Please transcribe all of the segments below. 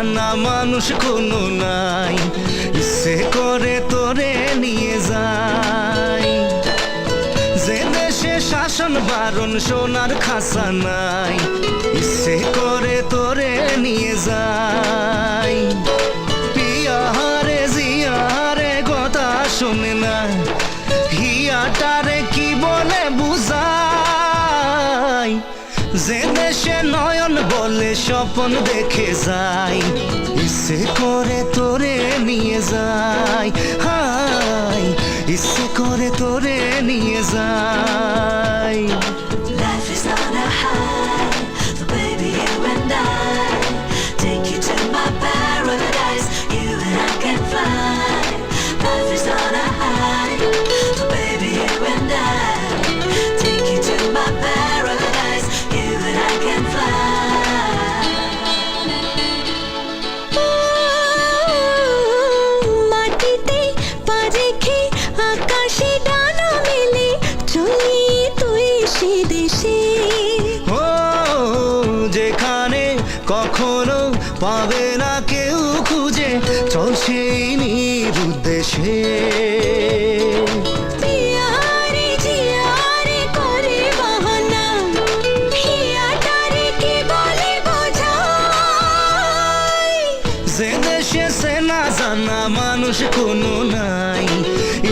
জানা মানুষ কোনো নাই, ইচ্ছে করে তোরে নিয়ে যাই। যে দেশে শাসন বারণ সোনার খাসা নাই, ইচ্ছে করে তোরে নিয়ে যাই। পিয়ারে জিয়ারে কথা শোনে না, হিয়াটারে কি বলে বুঝাই। যে দেশে নয়ন বলে স্বপ্ন দেখে যাই, ইচ্ছে করে তোরে নিয়ে যাই। হাই ইচ্ছে করে তোরে নিয়ে যাই। Life is on a high, so baby you and I take you to my paradise. You and I can fly. Life is on a high, so baby you and I take you to my paradise. You and I can fly. মাটিতে পা রেখে আকাশে ডানা মেলে চলি তুই সে দেশে। ও যেখানে কখনো পাবে না কেউ খুঁজে, চল সেই নিরুদ্দেশে। পিয়ারে জিয়ারে করে বাহানা, হিয়াটারে কি বলে বোঝাই। যে দেশে সে না জানা মানুষ কোনো নাই,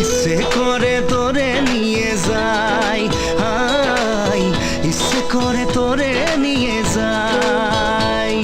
ইচ্ছে করে তোরে নিয়ে যাই। হাই ইচ্ছে করে তোরে নিয়ে যাই।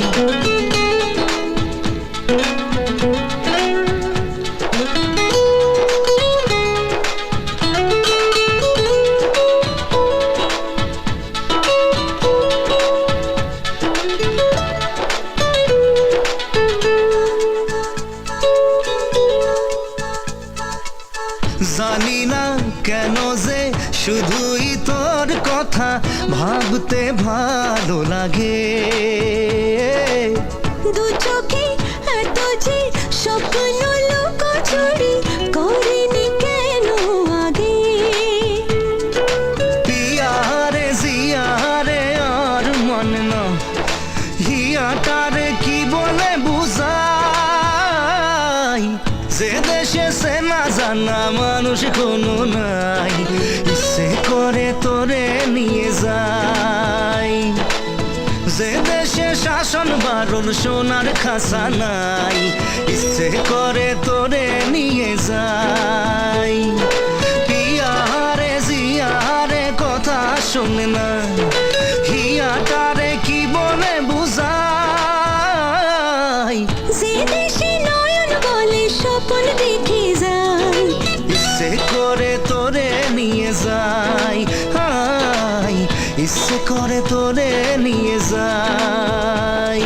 জানি না কেন যে শুধুই তোর কথা ভাবতে ভালো লাগে। দু চোখে এত যে স্বপ্ন লুকোচুরি করিনি কেন আগে। পিয়ারে জিয়ারে আর মন না, হিয়াটারে কি বলে বুঝাই। যে দেশে সে না জানা মানুষ কোনো নাই, ইচ্ছে করে তোরে নিয়ে যাই। যে দেশে শাসন বারণ সোনার খাসা নাই, ইচ্ছে করে তোরে নিয়ে যাই। পিয়ারে জিয়ারে কথা শোনে না, হিয়াটারে কি বলে বুঝাই। যে দেশে নয়ন বলে স্বপ্ন দেখে যাই, ইচ্ছে করে তোরে নিয়ে যাই। হাই ইচ্ছে করে তোরে নিয়ে যাই।